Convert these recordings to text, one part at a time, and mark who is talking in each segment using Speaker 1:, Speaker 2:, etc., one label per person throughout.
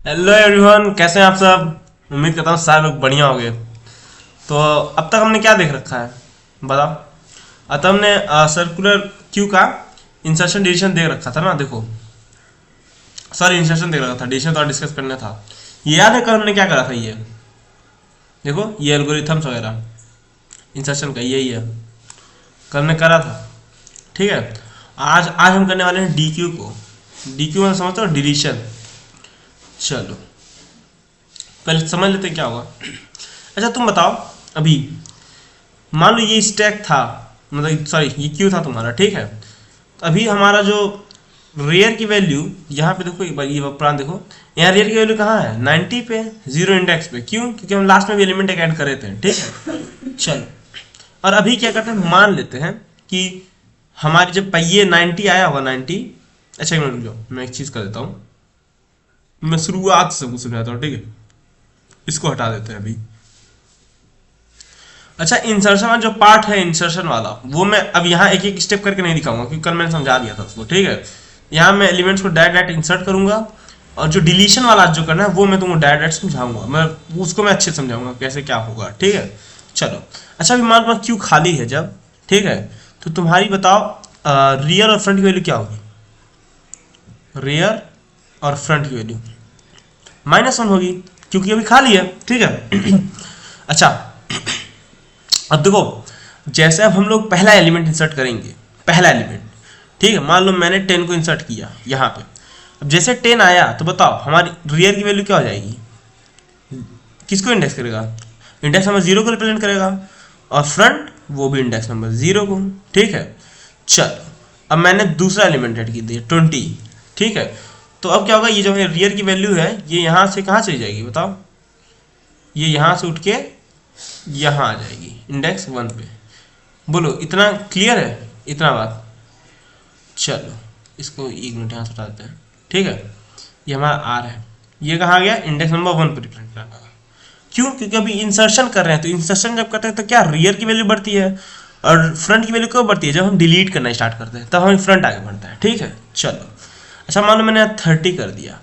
Speaker 1: Hello everyone, कैसे हैं आप सब। उम्मीद करता हूँ सारे लोग बढ़िया होंगे। तो अब तक हमने क्या देख रखा है बताओ। अब तक हमने सर्कुलर क्यू का इंसर्शन डिलीशन देख रखा था ना। देखो, सॉरी, इंसर्शन देख रखा था, डिलीशन तो डिस्कस करना था। ये याद है कल हमने क्या करा था। ये देखो, ये एल्गोरिथम्स वगैरह इंसर्शन का यही है, कल हमने करा था। ठीक है, आज आज हम करने वाले हैं डी क्यू को। डी क्यू में समझते हो, डिलीशन। चलो पहले समझ लेते हैं क्या होगा। अच्छा तुम बताओ, अभी मान लो ये स्टैक था, मतलब सॉरी ये क्यू था तुम्हारा। ठीक है, तो अभी हमारा जो रेयर की वैल्यू यहाँ पे देखो, एक बार ये प्रांत देखो, यहाँ रेयर की वैल्यू कहाँ है, 90 पे, जीरो इंडेक्स पे। क्यों? क्योंकि हम लास्ट में भी एलिमेंट एक ऐड करे थे। ठीक है, चलो। और अभी क्या करते हैं, मान लेते हैं कि हमारी जब पहिए 90 आया होगा, 90। अच्छा एक मिनट रुक जाओ, मैं एक चीज़ कर देता हूँ। मैं शुरुआत से कुछ समझाता हूँ। ठीक है, इसको हटा देते हैं अभी। अच्छा, इंसर्शन वाला जो पार्ट है, इंसर्शन वाला, वो मैं अब यहाँ एक एक स्टेप करके नहीं दिखाऊंगा क्योंकि कल मैंने समझा दिया था उसको। ठीक है, यहाँ मैं एलिमेंट्स को डायरेक्ट इंसर्ट करूंगा, और जो डिलीशन वाला जो करना है वो मैं तुमको डायरेक्ट समझाऊंगा। मैं उसको मैं अच्छे से समझाऊंगा कैसे क्या होगा। ठीक है, चलो। अच्छा अभी मान लो क्यू खाली है जब, ठीक है, तो तुम्हारी बताओ रियर और फ्रंट की वैल्यू क्या होगी। रियर और फ्रंट की वैल्यू -1 होगी क्योंकि अभी खाली है। ठीक है अच्छा, अब देखो, जैसे अब हम लोग पहला एलिमेंट इंसर्ट करेंगे, पहला एलिमेंट। ठीक है, मान लो मैंने 10 को इंसर्ट किया यहाँ पे। अब जैसे 10 आया तो बताओ हमारी रियर की वैल्यू क्या हो जाएगी, किसको इंडेक्स करेगा, इंडेक्स नंबर 0 को रिप्रेजेंट करेगा, और फ्रंट वो भी इंडेक्स नंबर 0 को। ठीक है, चलो। अब मैंने दूसरा एलिमेंट ऐड की दिया 20। ठीक है, तो अब क्या होगा, ये जो है रियर की वैल्यू है, ये यहाँ से कहाँ चली जाएगी बताओ, ये यहाँ से उठ के यहाँ आ जाएगी इंडेक्स 1 पे। बोलो इतना क्लियर है, इतना बात। चलो इसको एक मिनट यहाँ से हटा देते हैं। ठीक है, ये हमारा आर है, ये कहाँ गया, इंडेक्स नंबर 1 पर रिप्रेजेंट करना। क्यों? क्योंकि अभी इंसर्शन कर रहे हैं, तो इंसर्शन जब करते हैं तो क्या रियर की वैल्यू बढ़ती है, और फ्रंट की वैल्यू कब बढ़ती है, जब हम डिलीट करना स्टार्ट करते हैं तब हमें फ्रंट आगे बढ़ता है। ठीक है, चलो। अच्छा मान लो मैंने यहाँ 30 कर दिया।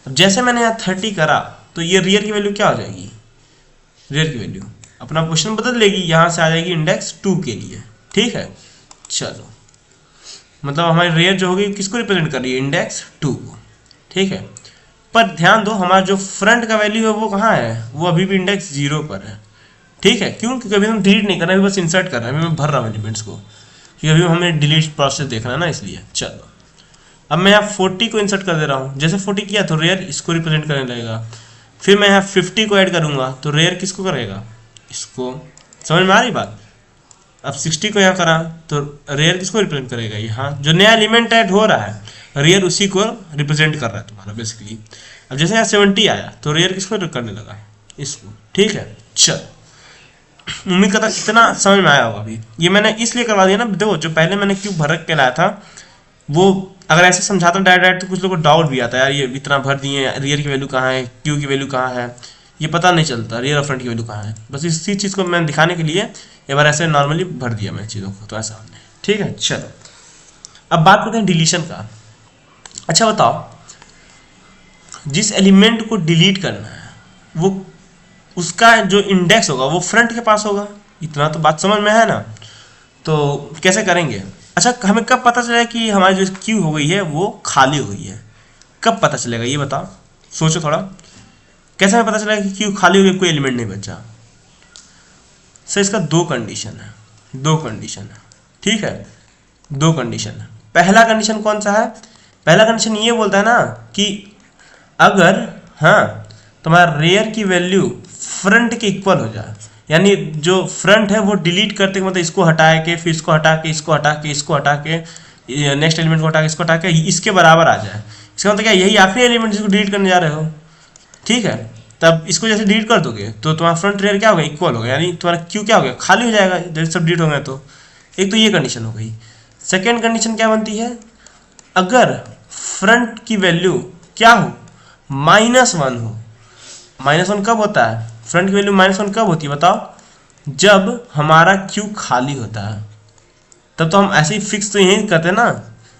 Speaker 1: अब जैसे मैंने यहाँ 30 करा तो ये रियर की वैल्यू क्या हो जाएगी, रियर की वैल्यू अपना पोजीशन बदल लेगी, यहाँ से आ जाएगी इंडेक्स 2 के लिए। ठीक है, चलो, मतलब हमारी रेयर जो होगी किसको रिप्रेजेंट कर रही है, इंडेक्स 2 को। ठीक है, पर ध्यान दो हमारा जो फ्रंट का वैल्यू है वो कहाँ है, वो अभी भी इंडेक्स 0 पर है। ठीक है, क्यों? क्योंकि अभी हम डिलीट नहीं कर रहे हैं, अभी बस इंसर्ट कर रहे हैं, अभी मैं भर रहा हूँ एलिमेंट्स को, क्योंकि अभी हमें डिलीट प्रोसेस देखना है ना, इसलिए। चलो, अब मैं यहाँ 40 को इंसर्ट कर दे रहा हूँ। जैसे 40 किया तो रेयर इसको रिप्रेजेंट करने लगेगा। फिर मैं यहाँ 50 को ऐड करूँगा तो रेयर किसको करेगा, इसको। समझ में आ रही बात। अब 60 को यहाँ करा तो रेयर किसको रिप्रेजेंट करेगा, यहाँ जो नया एलिमेंट ऐड हो रहा है रेयर उसी को रिप्रेजेंट कर रहा है तुम्हारा बेसिकली। अब जैसे यहाँ 70 आया तो रेयर किसको करने लगा, इसको। ठीक है, चल, उम्मीद करता इतना समझ में आया होगा। अभी ये मैंने इसलिए करवा दिया ना, देखो जो पहले मैंने क्यूब भर के लाया था वो अगर ऐसे समझाता डायरेक्ट तो कुछ लोगों को डाउट भी आता है, यार ये इतना भर दिए, रियर की वैल्यू कहाँ है, क्यू की वैल्यू कहाँ है, ये पता नहीं चलता रियर और फ्रंट की वैल्यू कहाँ है। बस इसी चीज़ को मैं दिखाने के लिए एक बार ऐसे नॉर्मली भर दिया मैं चीज़ों को, तो ऐसा हमने। ठीक है, चलो अब बात करते हैं डिलीशन का। अच्छा बताओ, जिस एलिमेंट को डिलीट करना है वो उसका जो इंडेक्स होगा वो फ्रंट के पास होगा, इतना तो बात समझ में है ना। तो कैसे करेंगे। अच्छा हमें कब पता चलेगा कि हमारी जो क्यू हो गई है वो खाली हो गई है, कब पता चलेगा ये बताओ, सोचो थोड़ा। कैसे हमें पता चलेगा कि क्यू खाली हो गई, कोई एलिमेंट नहीं बचा। सर इसका दो कंडीशन है, दो कंडीशन है। ठीक है, दो कंडीशन है। पहला कंडीशन कौन सा है, पहला कंडीशन ये बोलता है ना कि अगर हाँ तुम्हारा रेयर की वैल्यू फ्रंट के इक्वल हो जाए, यानी जो फ्रंट है वो डिलीट करते मतलब इसको हटा के, फिर इसको हटा के, इसको हटा के, इसको हटा के, नेक्स्ट एलिमेंट को हटा के, इसको हटा के, इसके बराबर आ जाए। इसका मतलब क्या, यही आखिरी एलिमेंट जिसको डिलीट करने जा रहे हो। ठीक है, तब इसको जैसे डिलीट कर दोगे तो तुम्हारा फ्रंट रेयर क्या होगा, इक्वल होगा, यानी तुम्हारा क्यू क्या हो गया, खाली हो जाएगा जब सब डिलीट हो गए तो। एक तो ये कंडीशन हो गई। सेकेंड कंडीशन क्या बनती है, अगर फ्रंट की वैल्यू क्या हो, -1 हो। -1 कब होता है, फ्रंट की वैल्यू -1 कब होती है बताओ, जब हमारा क्यू खाली होता है। तब तो हम ऐसे ही फिक्स तो यही करते हैं ना,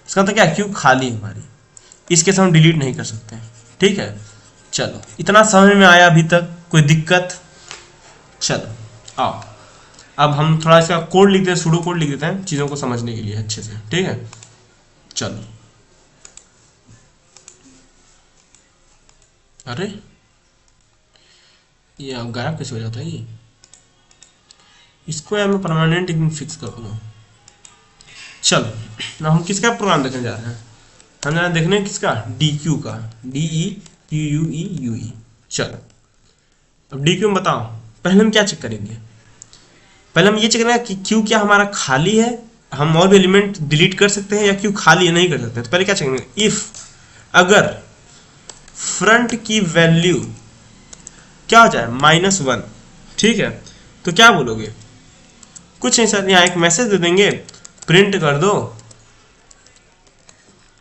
Speaker 1: इसका मतलब क्या, क्यू खाली है हमारी, इस केस हम डिलीट नहीं कर सकते। ठीक है, चलो इतना समझ में आया अभी तक, कोई दिक्कत? चलो आओ अब हम थोड़ा इसका कोड लिखते हैं, सूडो कोड लिख देते हैं चीज़ों को समझने के लिए अच्छे से, ठीक है। चलो अरे ये अब गायब कैसे हो जाता है ये? इसको यार मैं परमानेंट एक दिन फिक्स कर दूँगा। चलो अब हम किसका प्रोग्राम देखने जा रहे हैं? हम जा रहे हैं देखने किसका? डी क्यू का, DEQUEUE। चलो अब डी क्यू में बताओ, पहले हम क्या चेक करेंगे? पहले हम ये चेक करेंगे कि क्यू क्या हमारा खाली है, हम और भी एलिमेंट डिलीट कर सकते हैं, या क्यू खाली है नहीं कर सकते। तो पहले क्या चेक करेंगे? इफ अगर फ्रंट की वैल्यू क्या हो जाए -1, ठीक है, तो क्या बोलोगे? कुछ नहीं सर, यहाँ एक मैसेज दे देंगे, प्रिंट कर दो।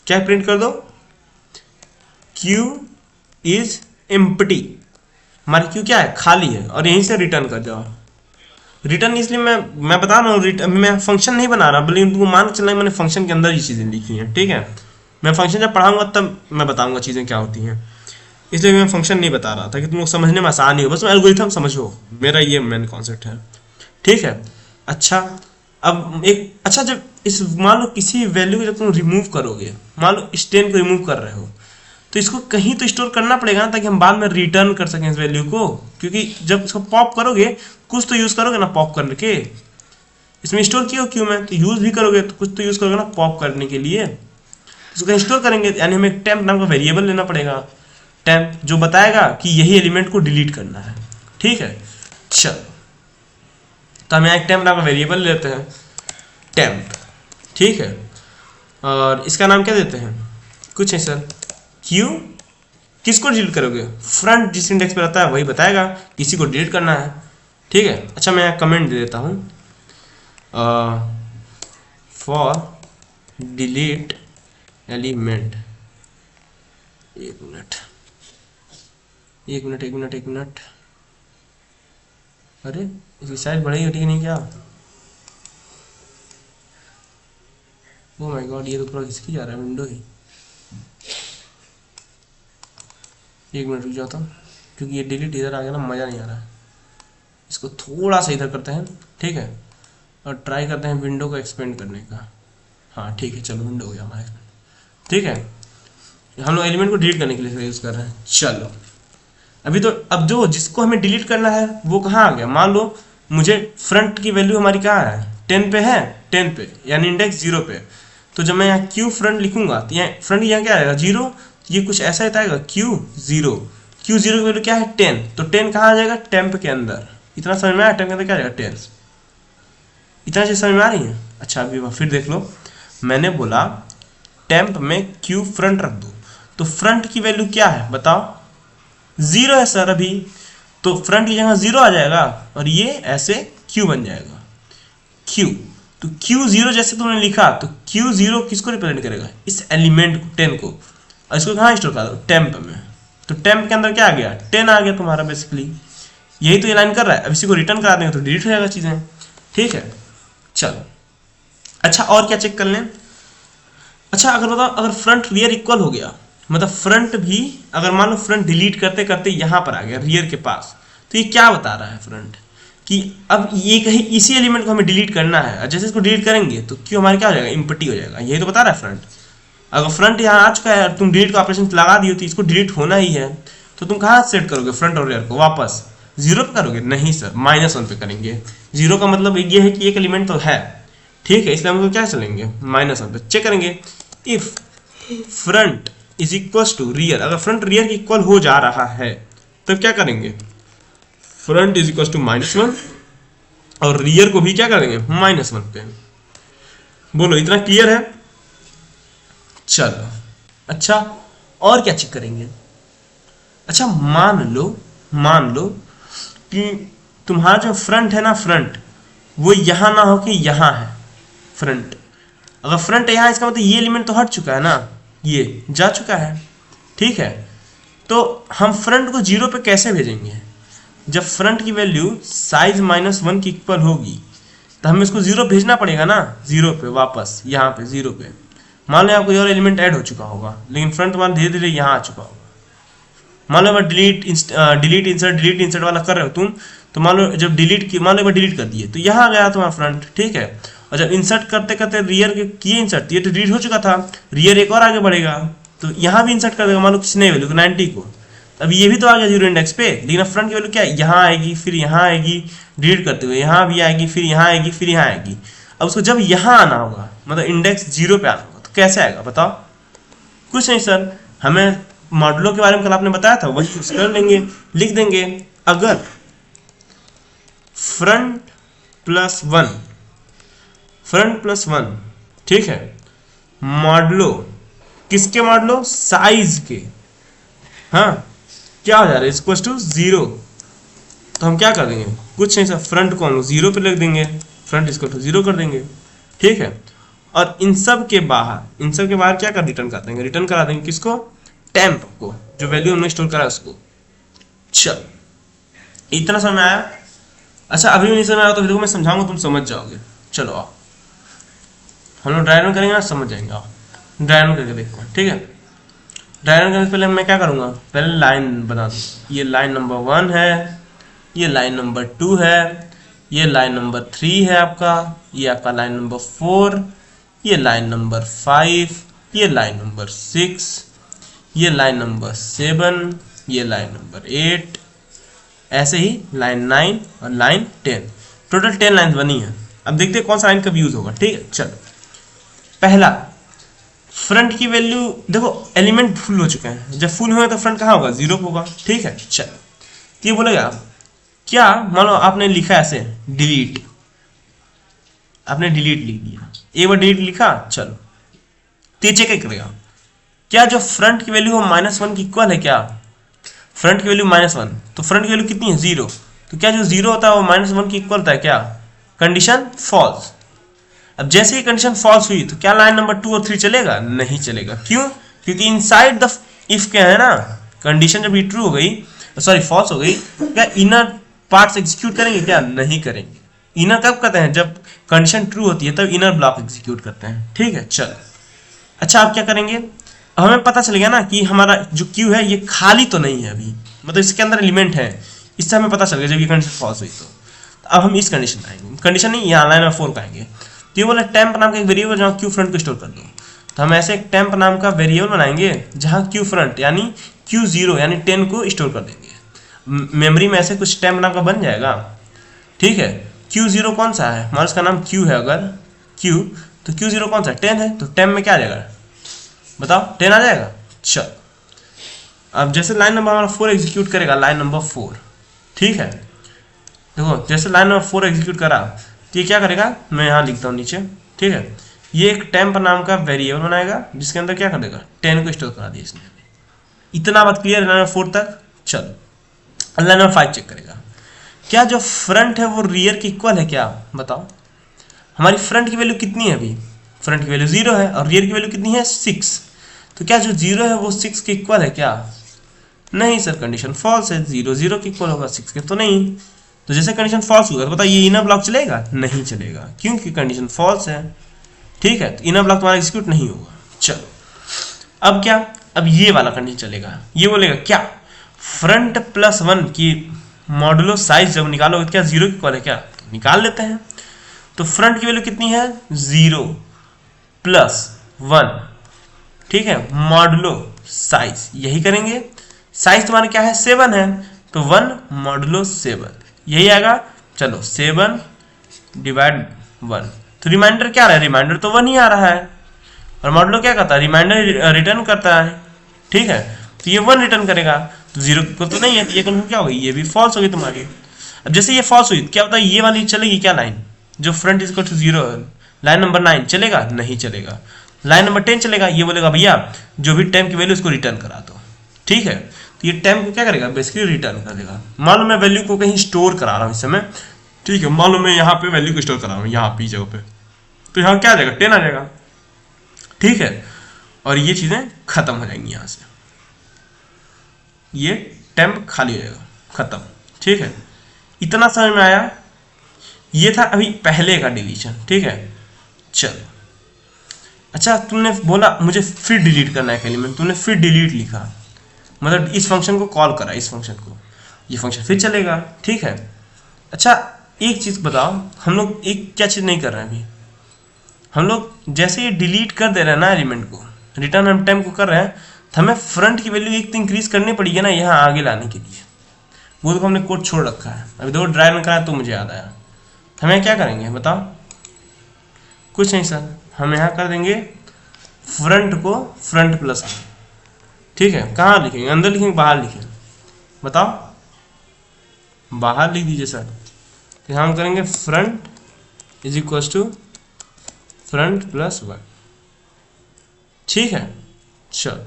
Speaker 1: क्या प्रिंट कर दो? क्यू इज एम्प्टी, हमारी क्यू क्या है? खाली है, और यहीं से रिटर्न कर जाओ। रिटर्न इसलिए मैं बता रहा हूँ, मैं फंक्शन नहीं बना रहा, बल्कि तुमको मान के चलना मैंने फंक्शन के अंदर ही चीज़ें लिखी हैं, ठीक है। मैं फंक्शन जब पढ़ाऊंगा तब मैं बताऊंगा चीज़ें क्या होती हैं, इसलिए मैं फंक्शन नहीं बता रहा था कि तुम लोग समझने में आसान ही हो, बस एल्गोरिथम समझो, मेरा ये मेन कॉन्सेप्ट है, ठीक है। अच्छा अब एक अच्छा, जब इस मान लो किसी वैल्यू को जब तुम रिमूव करोगे, मान लो इस 10 को रिमूव कर रहे हो, तो इसको कहीं तो स्टोर करना पड़ेगा ना, ताकि हम बाद में रिटर्न कर सकें इस वैल्यू को, क्योंकि जब इसको पॉप करोगे कुछ तो यूज़ करोगे ना पॉप करने के। इसमें स्टोर किया हो क्यों में, तो यूज़ भी करोगे तो कुछ तो यूज़ करोगे ना पॉप करने के लिए, इसको कहीं स्टोर करेंगे, यानी हमें एक टेम्प नाम का वेरिएबल लेना पड़ेगा, टेम्प, जो बताएगा कि यही एलिमेंट को डिलीट करना है, ठीक है। चलो तो हम यहाँ एक टेम्प नाम का वेरिएबल लेते हैं, टेम्प, ठीक है, और इसका नाम क्या देते हैं? कुछ नहीं सर, क्यू। किसको डिलीट करोगे? फ्रंट जिस इंडेक्स पे रहता है वही बताएगा किसी को डिलीट करना है, ठीक है। अच्छा मैं कमेंट दे देता हूँ, फॉर डिलीट एलिमेंट, एक मिनट, अरे इसकी साइज बढ़ाई होती है नहीं क्या? ओह माय गॉड, ये तो पूरा खिसकी जा रहा है विंडो ही। एक मिनट रुक जाता हूँ, क्योंकि ये डिलीट इधर आ गया ना, मज़ा नहीं आ रहा है। इसको थोड़ा सा इधर करते हैं, ठीक है, और ट्राई करते हैं विंडो को एक्सपेंड करने का। हाँ ठीक है, चलो विंडो हो गया हमारा, ठीक है। हम लोग एलिमेंट को डिलीट करने के लिए यूज़ कर रहे हैं। चलो अभी तो अब जो जिसको हमें डिलीट करना है वो कहाँ आ गया? मान लो मुझे फ्रंट की वैल्यू हमारी कहाँ है? 10 पे है, 10 पे यानी इंडेक्स 0 पे। तो जब मैं यहाँ क्यू फ्रंट लिखूंगा तो यहाँ फ्रंट यहाँ क्या आएगा? 0। ये कुछ ऐसा ही आएगा, क्यू 0 की वैल्यू क्या है? 10। तो 10 कहाँ आ जाएगा? टेम्प के अंदर। इतना समझ में आया? टेम्प के अंदर क्या आ जाएगा? 10। इतना चीज समझ में आ रही है? अच्छा अभी फिर देख लो, मैंने बोला टेम्प में क्यू फ्रंट रख दो, तो फ्रंट की वैल्यू क्या है बताओ? 0 है सर अभी, तो फ्रंट की जगह 0 आ जाएगा और ये ऐसे क्यू बन जाएगा, क्यू। तो क्यू 0 जैसे तुमने लिखा, तो क्यू 0 किसको रिप्रेजेंट करेगा? इस एलिमेंट को, 10 को। और इसको कहाँ स्टोर कर दो? टेम्प में। तो टेम्प के अंदर क्या आ गया? 10 आ गया तुम्हारा बेसिकली। यही तो ये लाइन कर रहा है। अब इसी को रिटर्न करा देंगे तो डिलीट हो जाएगा चीजें, ठीक है। चलो अच्छा और क्या चेक कर लें? अच्छा अगर बताओ, अगर फ्रंट रियर इक्वल हो गया, मतलब फ्रंट भी अगर मान लो फ्रंट डिलीट करते करते यहाँ पर आ गया रियर के पास, तो ये क्या बता रहा है फ्रंट? कि अब ये कहीं इसी एलिमेंट को हमें डिलीट करना है, और जैसे इसको डिलीट करेंगे तो क्यों हमारे क्या हो जाएगा? इम्पटी हो जाएगा। यही तो बता रहा है फ्रंट। अगर फ्रंट यहाँ आ चुका है और तुम डिलीट का ऑपरेशन लगा दियो तो इसको डिलीट होना ही है, तो तुम कहाँ सेट करोगे फ्रंट और रियर को? वापस 0 पे करोगे? नहीं सर, -1 पे करेंगे। 0 का मतलब ये है कि एक एलिमेंट तो है, ठीक है, इसलिए हम लोग क्या चलेंगे? -1 पे चेक करेंगे। If front is equal to rear, अगर फ्रंट रियर की इक्वल हो जा रहा है तब क्या करेंगे? फ्रंट इज इक्वल टू -1 और रियर को भी क्या करेंगे? -1 पे। बोलो इतना क्लियर है? चलो अच्छा और क्या चेक करेंगे? अच्छा मान लो कि तुम्हारा जो फ्रंट है ना, फ्रंट वो यहां ना हो कि यहां है फ्रंट। अगर फ्रंट यहां, इसका मतलब ये एलिमेंट तो हट चुका है ना, ये जा चुका है, ठीक है। तो हम फ्रंट को 0 पे कैसे भेजेंगे? जब फ्रंट की वैल्यू साइज -1 की इक्वल होगी तो हमें इसको 0 भेजना पड़ेगा ना, 0 पे वापस, यहाँ पे 0 पे। मान लो यहाँ कोई और एलिमेंट ऐड हो चुका होगा, लेकिन फ्रंट मान धीरे धीरे यहाँ आ चुका होगा, मान लो डिलीट इंसर्ट वाला कर रहे हो तुम, तो मान लो जब मान लो डिलीट कर दिए तो यहाँ आ गया तुम्हारा फ्रंट, ठीक है। और जब इंसर्ट करते करते रियर के किए इंसर्ट, ये तो डिलीट हो चुका था, रियर एक और आगे बढ़ेगा तो यहाँ भी इंसर्ट कर देगा, मान लो किसी नई वैल्यू को 90 को, अब ये भी तो आ गया 0 इंडेक्स पे, लेकिन अब फ्रंट की वैल्यू क्या है, यहाँ आएगी, फिर यहाँ आएगी, डिलीट करते हुए यहाँ भी आएगी, फिर यहाँ आएगी, फिर यहाँ आएगी। अब उसको जब यहाँ आना होगा, मतलब इंडेक्स 0 पे आना होगा, तो कैसे आएगा बताओ? कुछ नहीं सर, हमें मॉडलों के बारे में कल आपने बताया था, वही यूज कर लेंगे, लिख देंगे अगर फ्रंट प्लस वन, ठीक है, मॉडलो किसके मॉडलो, साइज के, हाँ क्या हो जा रहा है, इक्वल टू 0, तो हम क्या कर देंगे, कुछ नहीं सर, फ्रंट को हम लोग 0 पे लिख देंगे, फ्रंट इक्वल टू 0 कर देंगे, ठीक है। और इन सब के बाहर क्या कर रिटर्न कर देंगे, रिटर्न करा देंगे किसको, टेम्प को, जो वैल्यू हमने स्टोर करा उसको। चल इतना समझ आया? अच्छा अभी भी नहीं समझ आया तो देखो मैं समझाऊंगा, तुम समझ जाओगे। चलो आओ हम लोग ड्राई रन करेंगे ना, समझ जाएंगे। आओ ड्राई रन करके देखो, ठीक है। ड्राई रन करने से पहले मैं क्या करूंगा, पहले लाइन बना दूँ, ये लाइन नंबर 1 है, ये लाइन नंबर 2 है, ये लाइन नंबर 3 है आपका, ये आपका लाइन नंबर 4, ये लाइन नंबर 5, ये लाइन नंबर 6, ये लाइन नंबर 7, ये लाइन नंबर 8, ऐसे ही लाइन 9 और लाइन 10, टोटल 10 लाइन बनी है। अब देखते हैं कौन सा लाइन कब यूज होगा, ठीक है। चलो पहला, फ्रंट की वैल्यू देखो, एलिमेंट फुल हो चुके हैं, जब फुल हुए तो फ्रंट कहाँ होगा, 0 होगा, ठीक है। चलो ये बोलेगा क्या, मान लो आपने लिखा ऐसे डिलीट, आपने डिलीट लिख दिया, एक बार डिलीट लिखा, चलो तो ये चेक करेगा क्या जो फ्रंट की वैल्यू हो -1 की इक्वल है क्या, फ्रंट की वैल्यू -1, तो फ्रंट की वैल्यू कितनी है 0, तो क्या जो 0 होता है वो -1 की इक्वल होता है क्या, कंडीशन फॉल्स। अब जैसे ही कंडीशन फॉल्स हुई तो क्या लाइन नंबर 2 और 3 चलेगा, नहीं चलेगा, क्यों, क्योंकि इनसाइड द इफ क्या है ना, कंडीशन जब ये ट्रू हो गई, सॉरी फॉल्स हो गई, क्या इनर पार्ट्स एग्जीक्यूट करेंगे क्या, नहीं करेंगे। इनर कब करते हैं, जब कंडीशन ट्रू होती है तब इनर ब्लॉक एग्जीक्यूट करते हैं, ठीक है। चलो अच्छा आप क्या करेंगे, हमें पता चल गया ना कि हमारा जो क्यू है ये खाली तो नहीं है अभी, मतलब इसके अंदर एलिमेंट है, इससे हमें पता चल गया जब ये कंडीशन फॉल्स हुई तो। अब हम इस कंडीशन में आएंगे, कंडीशन नहीं, यहाँ लाइन नंबर 4 का आएंगे, तो ये बोला टेम्प नाम का एक वेरिएबल जहाँ क्यू फ्रंट को स्टोर कर दो, तो हम ऐसे एक टेम्प नाम का वेरिएबल बनाएंगे जहाँ क्यू फ्रंट यानी Q0 यानी 10 को स्टोर कर देंगे, मेमोरी में ऐसे कुछ टेम्प नाम का बन जाएगा, ठीक है। Q0 कौन सा है, हमारा उसका नाम Q है, अगर Q तो Q0 कौन सा 10 है, तो टेम्प में क्या आ जाएगा बताओ, 10 आ जाएगा। चल अब जैसे लाइन नंबर हमारा 4 एग्जीक्यूट करेगा, लाइन नंबर 4, ठीक है, देखो जैसे लाइन नंबर 4 एग्जीक्यूट करा तो ये क्या करेगा, मैं यहाँ लिखता हूँ नीचे, ठीक है, ये एक टेम्प नाम का वेरिएबल बनाएगा जिसके अंदर क्या कर देगा, 10 को स्टोर करा दिया इसने। इतना बात क्लियर है लाइन नंबर 4 तक। चलो लाइन नंबर 5 चेक करेगा, क्या जो फ्रंट है वो रियर की इक्वल है क्या, बताओ। हमारी फ्रंट की वैल्यू कितनी है अभी, फ्रंट की वैल्यू 0 है और रियर की वैल्यू कितनी है 6, तो क्या जो 0 है वो 6 के इक्वल है क्या, नहीं सर, कंडीशन फॉल्स है, 0 0 के इक्वल होगा, 6 के तो नहीं। तो जैसे कंडीशन फॉल्स होगा तो बताइए ये इनर ब्लॉक चलेगा, नहीं चलेगा, क्योंकि कंडीशन फॉल्स है, ठीक है, तो इनर ब्लॉक तुम्हारा एग्जीक्यूट नहीं होगा। चलो अब क्या, अब ये वाला कंडीशन चलेगा, ये बोलेगा क्या फ्रंट प्लस 1 की मॉडुलो साइज जब निकालोगे तो क्या 0 की इक्वल है क्या, तो निकाल लेते हैं। तो फ्रंट की वैल्यू कितनी है 0 प्लस 1, ठीक है, मॉडुलो साइज, यही करेंगे, साइज तुम्हारा क्या है 7 है, तो 1 मॉडुलो 7 यही आएगा। चलो 7 डिवाइड 1, तो रिमाइंडर क्या आ रहा है, रिमाइंडर तो 1 ही आ रहा है, और मॉडुलो क्या करता है, रिमाइंडर रिटर्न करता है, ठीक है, तो ये 1 रिटर्न करेगा, तो 0 को तो नहीं है, तो ये कंडीशन क्या होगी, ये भी फॉल्स होगी तुम्हारी। अब जैसे ये फॉल्स हुई क्या बताइए, ये वाली चलेगी क्या लाइन, जो फ्रंट इज इक्वल टू 0 है, लाइन नंबर 9 चलेगा, नहीं चलेगा। लाइन नंबर 10 चलेगा, ये बोलेगा भैया जो भी टाइम की वैल्यू उसको रिटर्न करा दो, ठीक है, तो ये टाइम को क्या करेगा, बेसिकली रिटर्न कर देगा। मान लो मैं वैल्यू को कहीं स्टोर करा रहा हूँ इस समय, ठीक है, मान लो मैं यहाँ पे वैल्यू को स्टोर करा रहा हूँ, यहाँ पे जगह पे, तो यहाँ क्या आ जाएगा 10 आ जाएगा, ठीक है, और ये चीजें खत्म हो जाएंगी, यहाँ से ये टेम्प खाली हो जाएगा, खत्म, ठीक है। इतना समझ में आया, ये था अभी पहले का डिलीशन, ठीक है। चलो अच्छा तुमने बोला मुझे फिर डिलीट करना है एलिमेंट, तुमने फिर डिलीट लिखा, मतलब इस फंक्शन को कॉल करा, इस फंक्शन को, ये फंक्शन फिर चलेगा, ठीक है। अच्छा एक चीज़ बताओ, हम लोग एक क्या चीज़ नहीं कर रहे हैं अभी, हम लोग जैसे ये डिलीट कर दे रहे हैं ना एलिमेंट को, रिटर्न हम टाइम को कर रहे हैं, तो हमें फ्रंट की वैल्यू एक तो इंक्रीज करनी पड़ेगी ना यहाँ आगे लाने के लिए। वो तो हमने कोड छोड़ रखा है, अभी दो ड्राइव में करा तो मुझे याद आया। हमें क्या करेंगे बताओ, कुछ नहीं सर, हम यहाँ कर देंगे फ्रंट को फ्रंट प्लस, ठीक है। कहाँ लिखेंगे, अंदर लिखेंगे बाहर लिखेंगे, बताओ, बाहर लिख दीजिए सर। तो हम करेंगे front is equal to front plus 1, ठीक है। चलो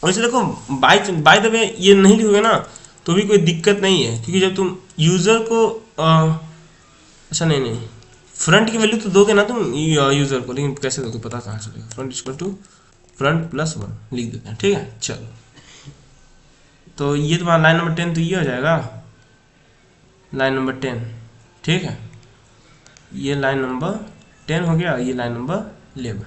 Speaker 1: वैसे देखो बाय द वे ये नहीं लिखोगे ना तो भी कोई दिक्कत नहीं है, क्योंकि जब तुम यूजर को अच्छा नहीं फ्रंट की वैल्यू तो दोगे ना तुम यूजर को, लेकिन कैसे दोगे पता कहाँ चलेगा। Front equal to front plus 1 लिख देते हैं, ठीक है। चलो तो ये तुम्हारा लाइन नंबर 10 तो ये हो जाएगा लाइन नंबर 10, ठीक है। ये लाइन नंबर 10 हो गया, ये लाइन नंबर 11।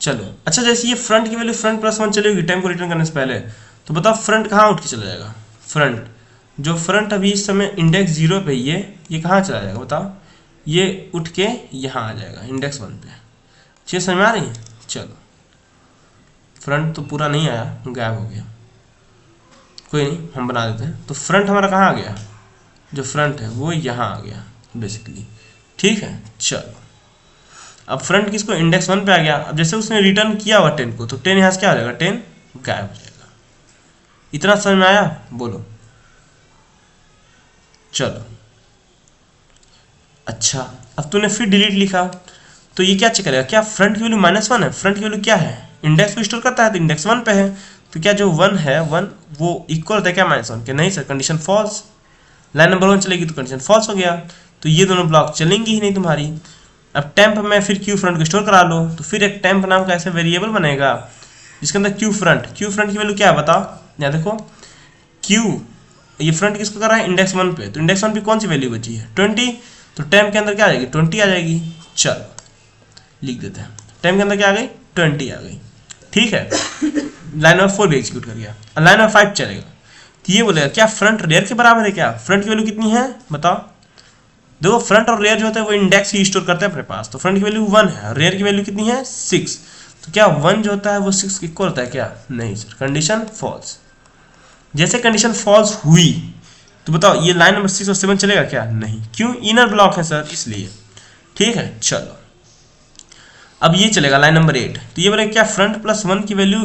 Speaker 1: चलो अच्छा, जैसे ये फ्रंट की वैल्यू फ्रंट प्लस 1 चलेगी टाइम को रिटर्न करने से पहले, तो बताओ फ्रंट कहाँ उठ के चला जाएगा। फ्रंट जो फ्रंट अभी इस समय इंडेक्स 0 पे ये कहाँ चला जाएगा बताओ, ये उठ के यहाँ आ जाएगा इंडेक्स 1 पे। चीज़ समझ में आ रही है। चलो फ्रंट तो पूरा नहीं आया, गायब हो गया, कोई नहीं हम बना देते हैं। तो फ्रंट हमारा कहाँ आ गया, जो फ्रंट है वो यहाँ आ गया बेसिकली, ठीक है। चलो अब फ्रंट किसको, इंडेक्स 1 पे आ गया। अब जैसे उसने रिटर्न किया हुआ 10 को, तो 10 यहाँ से क्या हो जाएगा, 10 गायब हो जाएगा। इतना समझ में आया, बोलो। चलो अच्छा, अब तूने फिर डिलीट लिखा तो ये क्या चेक करेगा, क्या फ्रंट की वैल्यू -1 है। फ्रंट की वैल्यू क्या है, इंडेक्स को स्टोर करता है, तो इंडेक्स 1 पे है, तो क्या जो 1 है 1 वो इक्वल होता है क्या -1 के, नहीं sir, condition false. Line number 1 चलेगी तो कंडीशन फॉल्स हो गया, तो ये दोनों ब्लॉक चलेंगी ही नहीं तुम्हारी। अब टेम्प में फिर क्यू फ्रंट को स्टोर करा लो, तो फिर एक टेम्प नाम का ऐसा वेरिएबल बनेगा जिसके अंदर क्यू फ्रंट की वैल्यू क्या है बताओ। यहाँ देखो क्यू, ये फ्रंट किसको कर रहा है, इंडेक्स 1 पे, तो इंडेक्स 1 पे कौन सी वैल्यू बची है 20, तो टेम्प के अंदर क्या आ जाएगी 20 आ जाएगी। चलो लिख देते हैं, टेम्प के अंदर क्या आ गई 20 आ गई, ठीक है। लाइन नंबर 4 भी एग्जीक्यूट कर गया, लाइन नंबर 5 चलेगा, तो ये बोलेगा क्या फ्रंट रेयर के बराबर है क्या, फ्रंट की वैल्यू कितनी है बताओ। देखो फ्रंट और रेयर जो होता है वो इंडेक्स ही स्टोर करते हैं अपने पास, तो फ्रंट की वैल्यू 1 है, रेयर की वैल्यू कितनी है 6, तो क्या 1 जो होता है वो 6 के इक्वल होता है क्या, नहीं सर, कंडीशन फॉल्स। जैसे कंडीशन फॉल्स हुई तो बताओ ये लाइन नंबर 6 और 7 चलेगा क्या, नहीं, क्यों, इनर ब्लॉक है सर इसलिए, ठीक है। चलो अब ये चलेगा लाइन नंबर 8, तो ये बोलेगा क्या फ्रंट प्लस 1 की वैल्यू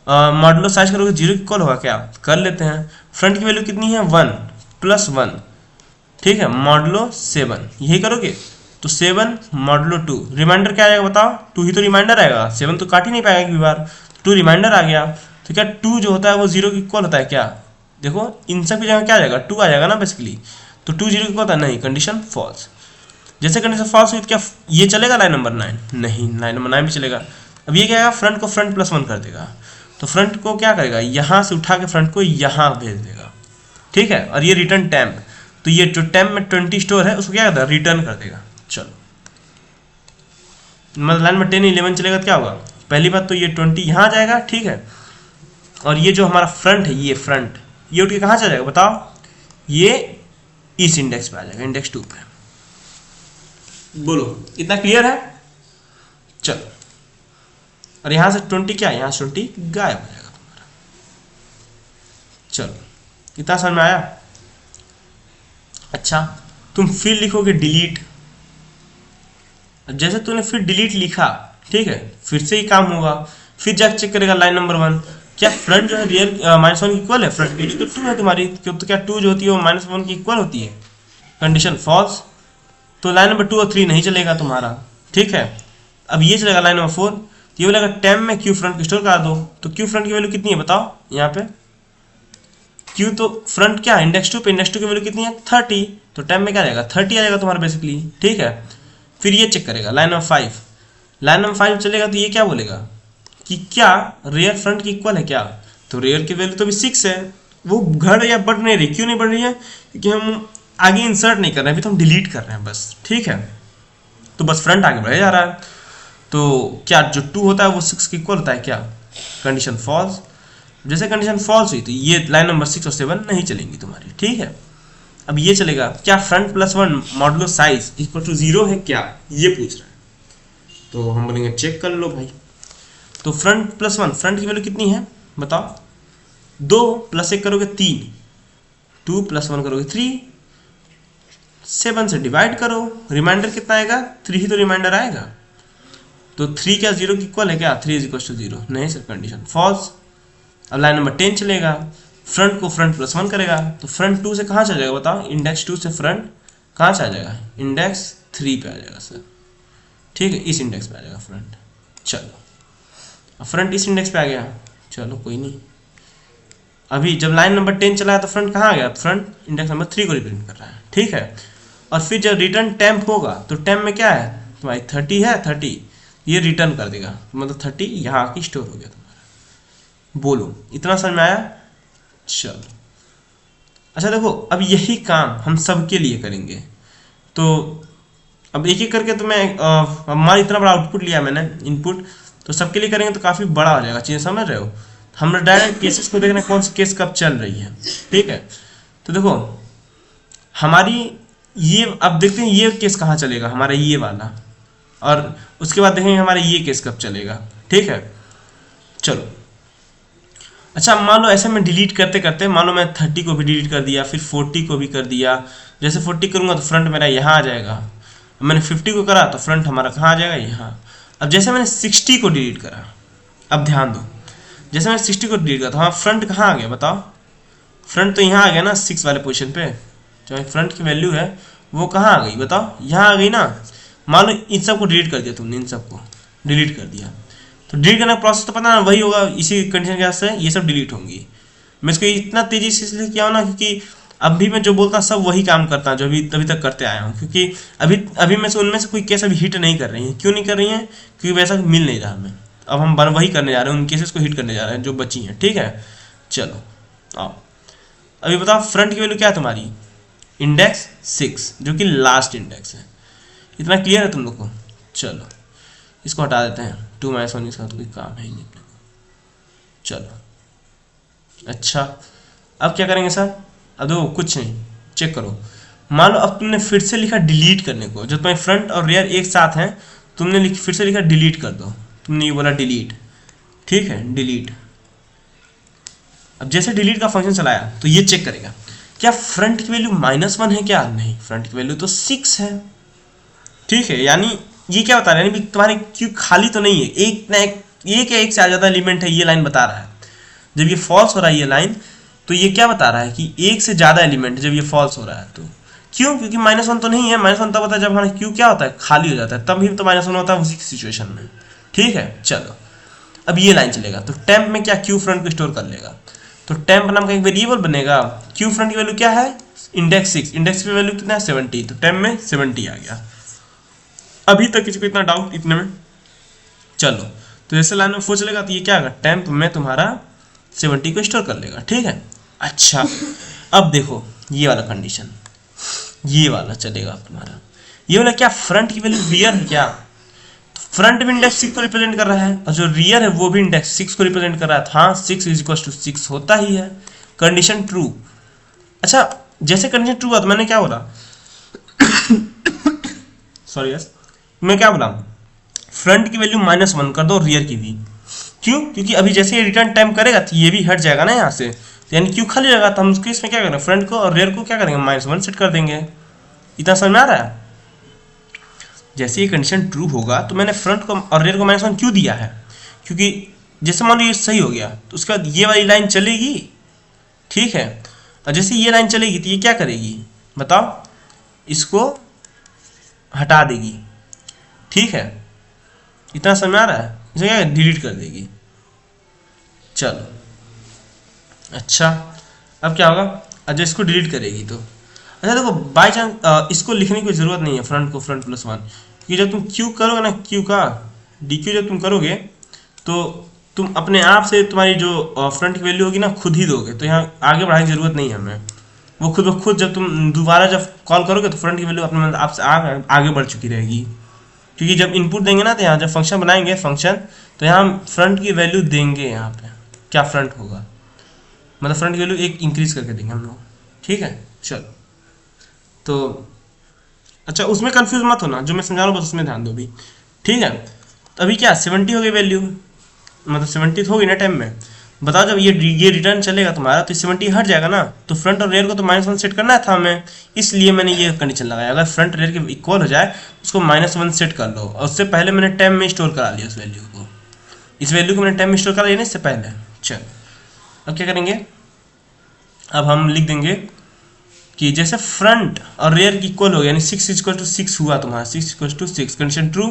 Speaker 1: मॉडुलो साइज करोगे 0 के इक्वल होगा क्या, कर लेते हैं। फ्रंट की वैल्यू कितनी है 1 प्लस 1, ठीक है, मॉडुलो 7, यही करोगे तो 7 मॉडुलो 2, रिमाइंडर क्या आएगा बताओ, 2 ही तो रिमाइंडर आएगा, 7 तो काट ही नहीं पाएगा एक भी बार, 2 रिमाइंडर आ गया, तो क्या 2 जो होता है वो 0 के इक्वल होता है क्या, देखो इन सब की जगह क्या आ जाएगा 2 आ जाएगा ना बेसिकली, तो 2 0 के इक्वल होता है, नहीं, कंडीशन फॉल्स। जैसे कंडीशन फॉल्स हुई तो क्या ये चलेगा लाइन नंबर 9, नहीं, लाइन नंबर 9 भी चलेगा। अब ये क्या है, फ्रंट को फ्रंट प्लस 1 कर देगा, तो फ्रंट को क्या करेगा, यहाँ से उठा के फ्रंट को यहाँ भेज देगा, ठीक है। और ये रिटर्न टैम्प, तो ये जो टैम्प में 20 स्टोर है उसको क्या करता है, रिटर्न कर देगा। चलो मतलब लाइन में 10 11 चलेगा तो क्या होगा, पहली बात तो ये 20 यहाँ आ जाएगा, ठीक है। और ये जो हमारा फ्रंट है, ये फ्रंट ये उठ के कहाँ चला जाएगा बताओ, ये इस इंडेक्स पे आ जाएगा, इंडेक्स 2 पे। बोलो इतना क्लियर है। चलो और यहां से 20 क्या है, यहां से 20 गायब हो जाएगा तुम्हारा। चलो इतना समझ में आया। अच्छा तुम फिर लिखोगे डिलीट, जैसे तूने फिर डिलीट लिखा, ठीक है, फिर से ही काम होगा, फिर जाकर चेक करेगा लाइन नंबर 1, क्या फ्रंट जो है रियल -1 की इक्वल है, फ्रंट की तो 2 है तुम्हारी, क्यों, तो क्या 2 जो होती है वो -1 की इक्वल होती है, कंडीशन फॉल्स, तो लाइन नंबर 2 और 3 नहीं चलेगा तुम्हारा, ठीक है। अब ये चलेगा लाइन नंबर 4, ये बोलेगा टेम में क्यू फ्रंट को स्टोर करा दो, तो क्यू फ्रंट की वैल्यू कितनी है बताओ, यहाँ पे क्यू तो फ्रंट क्या है इंडेक्स 2 पे, इंडेक्स 2 की वैल्यू कितनी है 30, तो टेम में क्या आएगा 30 आ जाएगा तुम्हारा बेसिकली, ठीक है। फिर ये चेक करेगा लाइन नंबर 5, लाइन नंबर 5 चलेगा तो ये क्या बोलेगा कि क्या रेयर फ्रंट की इक्वल है क्या, तो रेयर की वैल्यू तो अभी 6 है, वो घट या बढ़ नहीं रही, क्यों नहीं बढ़ रही है, क्योंकि हम आगे इंसर्ट नहीं कर रहे हैं, अभी तो हम डिलीट कर रहे हैं बस, ठीक है। तो बस फ्रंट आगे बढ़े जा रहा है, तो क्या जो 2 होता है वो 6 के इक्वल होता है क्या? Condition false. जैसे कंडीशन फॉल्स हुई तो ये लाइन नंबर 6 और 7 नहीं चलेंगी तुम्हारी, ठीक है। अब ये चलेगा, क्या front plus 1 modulo size equal to 0 है क्या, ये पूछ रहा है। तो हम बोलेंगे चेक कर लो भाई। तो फ्रंट प्लस 1, फ्रंट की वैल्यू कितनी है बताओ? 2 प्लस 1 करोगे 3, 2 प्लस 1 करोगे 3, 7 से डिवाइड करो, रिमाइंडर कितना आएगा? 3 ही तो रिमाइंडर आएगा। तो 3 क्या 0 की इक्वल है क्या? 3 इज इक्वल टू 0, नहीं सर, कंडीशन फॉल्स। अब लाइन नंबर 10 चलेगा, फ्रंट को फ्रंट प्लस 1 करेगा, तो फ्रंट 2 से कहाँ चला जाएगा बताओ? इंडेक्स 2 से फ्रंट कहाँ से आ जाएगा? इंडेक्स 3 पे आ जाएगा सर, ठीक है, इस इंडेक्स पे आ जाएगा फ्रंट। चलो अब फ्रंट इस इंडेक्स पे आ गया, चलो कोई नहीं। अभी जब लाइन नंबर 10 चला है तो फ्रंट कहाँ आ गया? फ्रंट इंडेक्स नंबर 3 को रिप्रेजेंट कर रहा है, ठीक है। और फिर जब रिटर्न टेम्प होगा तो टेम्प में क्या है तुम्हारी? 30 है, 30 ये रिटर्न कर देगा, मतलब 30 यहाँ की स्टोर हो गया तुम्हारा। बोलो इतना समझ में आया? चलो अच्छा देखो, अब यही काम हम सबके लिए करेंगे। तो अब एक एक करके तुम्हें हमारा इतना बड़ा आउटपुट लिया मैंने, इनपुट, तो सबके लिए करेंगे तो काफ़ी बड़ा हो जाएगा, चीज़ें समझ रहे हो। हम डायरेक्ट केसेस को देखना कौन सी केस कब चल रही है, ठीक है। तो देखो हमारी ये, अब देखते हैं ये केस कहाँ चलेगा, हमारा ये वाला, और उसके बाद देखेंगे हमारा ये केस कब चलेगा, ठीक है। चलो अच्छा, मान लो ऐसे मैं डिलीट करते करते, मान लो मैं 30 को भी डिलीट कर दिया, फिर 40 को भी कर दिया। जैसे 40 करूँगा तो फ्रंट मेरा यहाँ आ जाएगा। अब मैंने 50 को करा तो फ्रंट हमारा कहाँ आ जाएगा? यहाँ। अब जैसे मैंने 60 को डिलीट करा, अब ध्यान दो, जैसे मैंने 60 को डिलीट करा तो हाँ फ्रंट कहाँ आ गया बताओ? फ्रंट तो यहाँ आ गया ना, 6 वाले पोजीशन पे। जो फ्रंट की वैल्यू है वो कहाँ आ गई बताओ? यहाँ आ गई ना। मान लो इन सबको डिलीट कर दिया तुमने, इन सबको डिलीट कर दिया, तो डिलीट करने का प्रोसेस तो पता ना वही होगा, इसी कंडीशन के से ये सब डिलीट होंगी। मैं इसको इतना तेजी से इसलिए किया हूँ ना, क्योंकि अभी मैं जो बोलता सब वही काम करता जो अभी तक करते आया हूँ। क्योंकि अभी मैं से उनमें से कोई केस अभी हिट नहीं कर रही है। क्यों नहीं कर रही है? क्योंकि वैसा मिल नहीं रहा हमें। अब हम वही करने जा रहे हैं, उन केसेस को हिट करने जा रहे हैं जो बची हैं, ठीक है। चलो आओ अभी बताओ, फ्रंट की वैल्यू क्या है तुम्हारी? इंडेक्स 6, जो कि लास्ट इंडेक्स है। इतना क्लियर है तुम लोग को? चलो इसको हटा देते हैं, 2 - 1 इसका तो कोई काम है ही नहीं। चलो अच्छा, अब क्या करेंगे सर? अब देखो कुछ नहीं, चेक करो। मान लो अब तुमने फिर से लिखा डिलीट करने को, जब तुम्हारे फ्रंट और रियर एक साथ हैं, तुमने फिर से लिखा डिलीट कर दो। तुमने ये बोला डिलीट, ठीक है, डिलीट। अब जैसे डिलीट का फंक्शन चलाया तो ये चेक करेगा क्या फ्रंट की वैल्यू -1 है क्या? नहीं, फ्रंट की वैल्यू तो 6 है, ठीक है। यानी ये क्या बता रहा है? यानी तुम्हारे क्यू खाली तो नहीं है, एक ना एक या एक से ज़्यादा एलिमेंट है, ये लाइन बता रहा है। जब ये फॉल्स हो रहा है ये लाइन, तो ये क्या बता रहा है कि एक से ज़्यादा एलिमेंट जब ये फॉल्स हो रहा है। तो क्यों? क्योंकि -1 तो नहीं है। -1 तब होता है जब हमारा क्यू क्या होता है? खाली हो जाता है, तब भी तो -1 होता है उसी की सिचुएशन में, ठीक है। चलो अब ये लाइन चलेगा तो टेम्प में क्या क्यू फ्रंट को स्टोर कर लेगा। तो टेम्प नाम का एक वेरिएबल बनेगा। क्यू फ्रंट की वैल्यू क्या है? इंडेक्स 6, इंडेक्स की वैल्यू कितना है? 70, तो टेम्प में 70 आ गया। अभी तक किसी को इतना डाउट इतने में? चलो तो जैसे लाइन में 4 चलेगा तो ये क्या होगा? टेम्प में तुम्हारा 70 को स्टोर कर लेगा, ठीक है। अच्छा अब देखो ये वाला कंडीशन, ये वाला चलेगा तुम्हारा। ये वाला क्या फ्रंट की वैल्यू रियर है क्या? तो फ्रंट भी इंडेक्स 6 को रिप्रेजेंट कर रहा है और जो रियर है वो भी इंडेक्स 6 को रिप्रेजेंट कर रहा है। हाँ 6 = 6 होता ही है, कंडीशन ट्रू। अच्छा जैसे कंडीशन ट्रू हुआ तो मैंने क्या बोला? सॉरी यस, मैं क्या बोला? फ्रंट की वैल्यू -1 कर दो, रियर की भी। क्यों? क्योंकि अभी जैसे ये रिटर्न टाइम करेगा तो ये भी हट जाएगा ना यहाँ से, तो यानी क्यू खाली रहेगा। तो हम उसके इसमें क्या करेंगे? फ्रंट को और रियर को क्या करेंगे? -1 सेट कर देंगे। इतना समझ में आ रहा है? जैसे ये कंडीशन ट्रू होगा तो मैंने फ्रंट को और रियर को -1 क्यों दिया है? क्योंकि जैसे मान लो ये सही हो गया तो उसके बाद ये वाली लाइन चलेगी, ठीक है। और जैसे ये लाइन चलेगी तो ये क्या करेगी बताओ? इसको हटा देगी, ठीक है। इतना समझ में आ रहा है? इसे क्या डिलीट कर देगी। चलो अच्छा अब क्या होगा? अच्छा इसको डिलीट करेगी तो अच्छा देखो, बाई चांस इसको लिखने की ज़रूरत नहीं है, फ्रंट को फ्रंट +1, क्योंकि जब तुम क्यू करोगे ना, क्यू का DQ जब तुम करोगे तो तुम अपने आप से तुम्हारी जो फ्रंट की वैल्यू होगी ना खुद ही दोगे। तो यहाँ आगे बढ़ाने की ज़रूरत नहीं है हमें, वो खुद जब तुम दोबारा जब कॉल करोगे तो फ्रंट की वैल्यू अपने आप से आगे बढ़ चुकी रहेगी। क्योंकि जब इनपुट देंगे ना तो यहाँ जब फंक्शन बनाएंगे फंक्शन, तो यहाँ हम फ्रंट की वैल्यू देंगे। यहाँ पे क्या फ्रंट होगा, मतलब फ्रंट की वैल्यू एक इंक्रीज करके देंगे हम लोग, ठीक है। चलो तो अच्छा, उसमें कंफ्यूज मत होना, जो मैं समझा रहा हूँ बस उसमें ध्यान दो भी, ठीक है। तो अभी क्या 70 हो गई वैल्यू, मतलब 70 हो गई ना टाइम में। बताओ जब ये रिटर्न चलेगा तुम्हारा तो 70 हट जाएगा ना, तो फ्रंट और रेयर को तो -1 सेट करना था हमें, इसलिए मैंने ये कंडीशन लगाया। अगर फ्रंट रेयर के इक्वल हो जाए उसको -1 सेट कर लो, और उससे पहले मैंने टाइम में स्टोर करा लिया उस वैल्यू को, इस वैल्यू को मैंने टाइम में स्टोर करा लिया ना इससे पहले। चलो अब क्या करेंगे, अब हम लिख देंगे कि जैसे फ्रंट और रेयर की इक्वल हो गया, यानी 6 हुआ तुम्हारा, 6 कंडीशन ट्रू,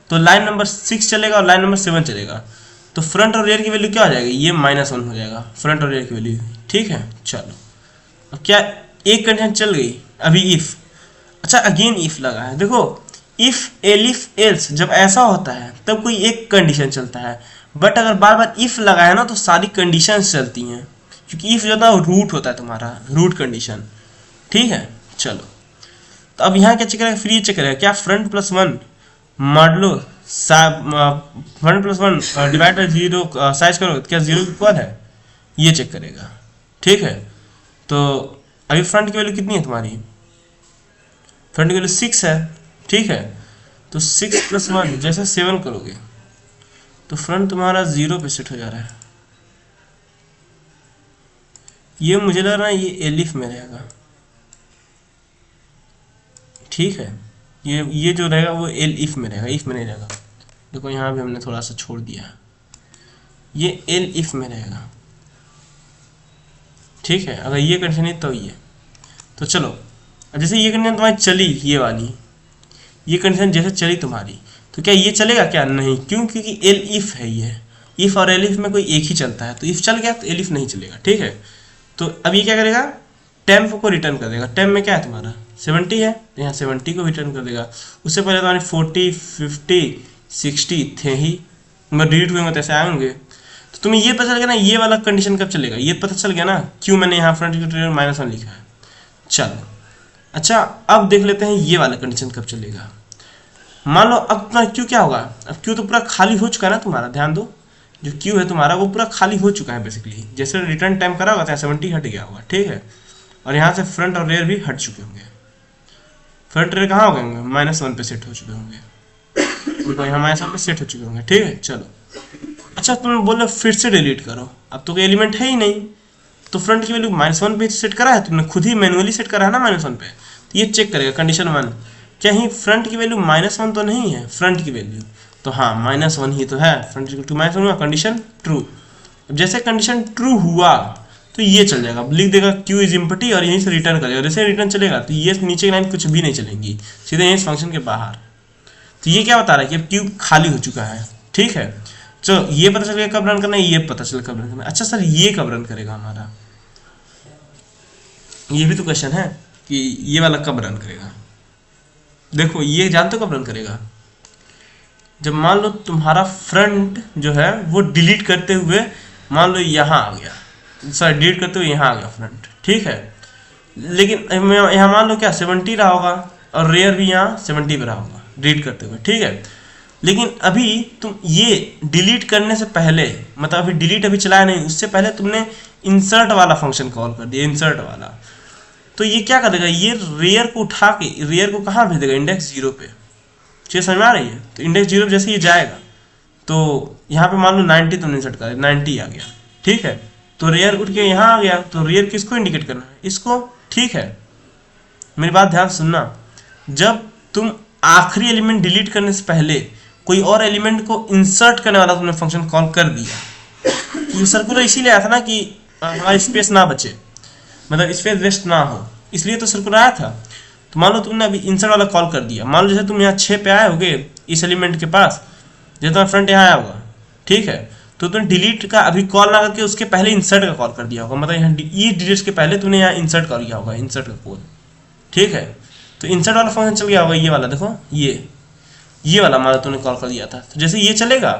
Speaker 1: तो लाइन नंबर 6 चलेगा और लाइन नंबर 7 चलेगा। तो फ्रंट और रेयर की वैल्यू क्या हो जाएगी, ये -1 हो जाएगा फ्रंट और रेयर की वैल्यू, ठीक है। चलो अब क्या, एक कंडीशन चल गई, अभी इफ, अच्छा अगेन इफ लगा है, देखो इफ एलिफ एल्स जब ऐसा होता है तब कोई एक कंडीशन चलता है, बट अगर बार बार इफ लगा है ना तो सारी कंडीशंस चलती हैं, क्योंकि इफ जो था रूट होता है तुम्हारा, रूट कंडीशन, ठीक है। चलो तो अब यहाँ क्या चेक करेगा, फिर ये चेक करेगा क्या front plus 1 modulo front plus 1 divide by 0 size करो क्या 0 इक्वल है, ये चेक करेगा, ठीक है। तो अभी फ्रंट की वैल्यू कितनी है तुम्हारी, फ्रंट की वैल्यू 6 है, ठीक है। तो 6 + 1 जैसे 7 करोगे तो फ्रंट तुम्हारा 0 पे सेट हो जा रहा है, ये मुझे लग रहा है ये एलिफ में रहेगा, ठीक है। ये जो रहेगा वो एल इफ में रहेगा, इफ में नहीं रहेगा, देखो यहाँ भी हमने थोड़ा सा छोड़ दिया, ये एल इफ में रहेगा, ठीक है। अगर ये कंडीशन है तो ये, तो चलो अब जैसे ये कंडीशन तुम्हारी चली, ये वाली ये कंडीशन जैसे चली तुम्हारी, तो क्या ये चलेगा क्या, नहीं, क्यों, क्योंकि एल इफ है, ये इफ और एल इफ में कोई एक ही चलता है, तो इफ चल गया तो एल इफ नहीं चलेगा, ठीक है। तो अब ये क्या करेगा, टेम्प को रिटर्न कर देगा, टेम्प में क्या है तुम्हारा 70 है, तो यहाँ 70 को रिटर्न कर देगा। उससे पहले तुम्हारे 40 50 60 थे ही, मैं डिलीट हुए तो ऐसे आएंगे, तो तुम्हें ये पता चल गया ना ये वाला कंडीशन कब चलेगा, ये पता चल गया ना, क्यों मैंने यहाँ फ्रंट -1 लिखा है। चलो अच्छा अब देख लेते हैं ये वाला कंडीशन कब चलेगा। मान लो अब तुम्हारा क्यू क्या होगा, अब क्यू तो पूरा खाली हो चुका है ना तुम्हारा, ध्यान दो जो क्यू है तुम्हारा वो पूरा खाली हो चुका है बेसिकली, जैसे रिटर्न टाइम करा होगा 70 हट गया होगा, ठीक है। और यहाँ से फ्रंट और रेयर भी हट चुके होंगे, फ्रंट रेयर कहाँ हो गए होंगे, -1 पे सेट हो चुके होंगे, तो यहाँ -1 पे सेट हो चुके होंगे, ठीक है। चलो अच्छा तुम बोल रहे फिर से डिलीट करो, अब तो कोई एलिमेंट है ही नहीं, तो फ्रंट की वैल्यू -1 पे सेट करा है तुमने, खुद ही मैनुअली सेट करा है ना -1 पे, तो ये चेक करेगा कंडीशन 1 क्या ही फ्रंट की वैल्यू -1 तो नहीं है, फ्रंट की वैल्यू तो हाँ -1 ही तो है, फ्रंट की -1 हुआ, कंडीशन ट्रू। अब जैसे कंडीशन ट्रू हुआ तो ये चल जाएगा, लिख देगा क्यू इज एम्प्टी और यहीं से रिटर्न करेगा, जैसे रिटर्न चलेगा तो ये नीचे की लाइन कुछ भी नहीं चलेंगी, सीधे यहीं फंक्शन के बाहर। तो ये क्या बता रहा है कि अब क्यू खाली हो चुका है, ठीक है। चलो ये पता चल गया कब रन करना है, ये पता चल कब रन करना है। अच्छा सर ये कब रन करेगा हमारा, ये भी तो क्वेश्चन है कि ये वाला कब रन करेगा। देखो ये जानते हो कब रन करेगा, जब मान लो तुम्हारा फ्रंट जो है वो डिलीट करते हुए मान लो यहाँ आ गया, सॉरी डिलीट करते हुए यहाँ आ गया फ्रंट, ठीक है। लेकिन यहाँ मान लो क्या 70 रहा होगा और रेयर भी यहाँ 70 पे रहा होगा डिलीट करते हुए, ठीक है। लेकिन अभी तुम ये डिलीट करने से पहले, मतलब अभी डिलीट अभी चलाया नहीं, उससे पहले तुमने इंसर्ट वाला फंक्शन कॉल कर दिया, इंसर्ट वाला, तो ये क्या करेगा, ये रेयर को उठा के रेयर को कहाँ भेज देगा, इंडेक्स 0 पे, चीज़ समझ में आ रही है। तो इंडेक्स 0 जैसे ये जाएगा तो यहाँ पे मान लो 90 तुमने इंसर्ट करा, 90 आ गया, ठीक है। तो रेयर उठ के यहाँ आ गया, तो रेयर किसको इंडिकेट करना है, इसको, ठीक है। मेरी बात ध्यान सुनना, जब तुम आखिरी एलिमेंट डिलीट करने से पहले कोई और एलिमेंट को इंसर्ट करने वाला तुमने फंक्शन कॉल कर दिया, ये सर्कुलर इसीलिए आया था ना कि हमारा स्पेस ना बचे, मतलब स्पेस वेस्ट ना हो, इसलिए तो सर्कुलर आया था। तो मान लो तुमने अभी इंसर्ट वाला कॉल कर दिया, मान लो जैसे तुम यहाँ 6 पे आए होगे इस एलिमेंट के पास, जैसे तुम्हारा फ्रंट यहाँ आया होगा, ठीक है। तो तुमने डिलीट का अभी कॉल ना करके उसके पहले इंसर्ट का कॉल कर दिया होगा, मतलब यहाँ ये डिलीट के पहले तुमने यहाँ इंसर्ट कर दिया होगा, इंसर्ट का कॉल, ठीक है। तो इंसर्ट वाला फंक्शन चल गया होगा, ये वाला देखो, ये वाला मान लो तुमने कॉल कर दिया था, तो जैसे ये चलेगा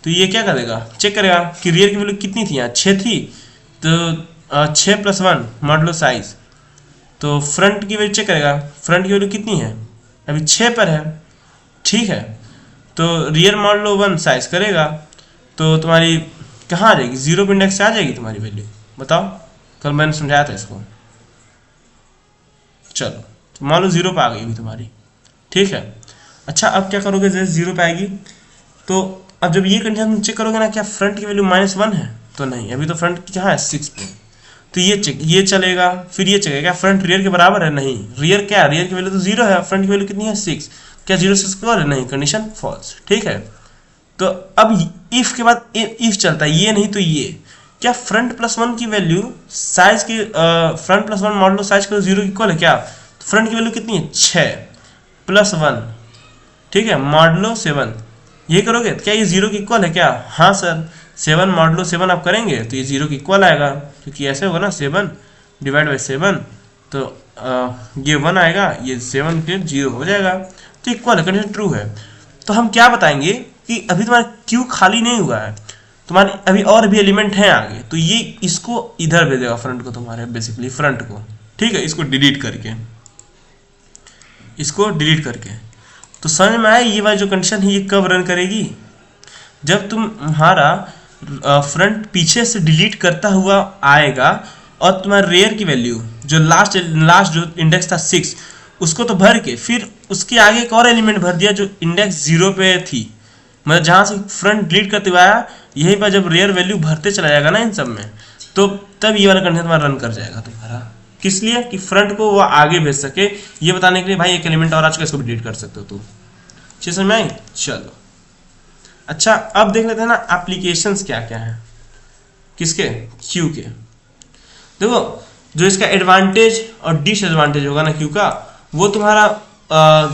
Speaker 1: तो ये क्या करेगा, चेक करेगा कि रेयर की वैल्यू कितनी थी, यहाँ 6 थी, तो 6 + 1 मॉडलो साइज, तो फ्रंट की वैल्यू चेक करेगा, फ्रंट की वैल्यू कितनी है, अभी 6 पर है, ठीक है। तो रियर मान लो 1 साइज करेगा तो तुम्हारी कहाँ आ जाएगी, 0 पे इंडेक्स से आ जाएगी तुम्हारी वैल्यू। बताओ, कल मैंने समझाया था इसको। चलो तो मान लो 0 पे आ गई अभी तुम्हारी, ठीक है। अच्छा अब क्या करोगे, जैसे 0 पे आएगी तो अब जब ये कंडीशन तुम चेक करोगे ना, क्या फ्रंट की वैल्यू -1 है, तो नहीं, अभी तो फ्रंट की कहाँ है 6 पे, तो ये चेक, ये चलेगा, फिर ये चलेगा, क्या फ्रंट रियर के बराबर है, नहीं, रियर क्या है, रियर की वैल्यू तो 0 है, फ्रंट की वैल्यू कितनी है 6, क्या 0 से स्क्वायर है, नहीं, कंडीशन फॉल्स, ठीक है। तो अब इफ के बाद इफ चलता है, ये नहीं तो ये, क्या फ्रंट +1 की वैल्यू साइज की फ्रंट +1 मॉडलो साइज का 0 इक्वल है क्या, फ्रंट की वैल्यू कितनी है 6 +1, ठीक है, मॉडलो 7, ये करोगे क्या ये 0 की इक्वल है क्या, हाँ सर, 7 मॉडलो 7 आप करेंगे तो ये 0 की इक्वल आएगा, क्योंकि ऐसे होगा ना 7 डिवाइड बाई 7, तो ये 1 आएगा, ये 7 फिर 0 हो जाएगा, तो इक्वल है, कंडीशन ट्रू है। तो हम क्या बताएंगे कि अभी तुम्हारा क्यू खाली नहीं हुआ है, तुम्हारे अभी और भी एलिमेंट हैं आगे, तो ये इसको इधर भेजेगा फ्रंट को, तुम्हारे बेसिकली फ्रंट को, ठीक है, इसको डिलीट करके, इसको डिलीट करके। तो समझ में आया ये वाली जो कंडीशन है ये कब रन करेगी, जब तुम्हारा फ्रंट पीछे से डिलीट करता हुआ आएगा और तुम्हारे रेयर की वैल्यू जो लास्ट जो इंडेक्स था 6 उसको तो भर के फिर उसके आगे एक और एलिमेंट भर दिया जो इंडेक्स 0 पे थी, मतलब जहां से फ्रंट डिलीट करते हुए आया, यहीं पर जब रेयर वैल्यू भरते चला जाएगा ना इन सब में, तो तब ये वाला कंडीशन तुम्हारा रन कर जाएगा तुम्हारा, किस लिए कि फ्रंट को वो आगे भेज सके, ये बताने के लिए भाई एक एलिमेंट और आ चुका है, इसको भी डिलीट कर सकते हो तुम। चीज समझ में आई, चलो। अच्छा अब देख लेते हैं ना एप्लीकेशंस क्या क्या है किसके, क्यू के। देखो जो इसका एडवांटेज और डिसएडवांटेज होगा ना क्यू का, वो तुम्हारा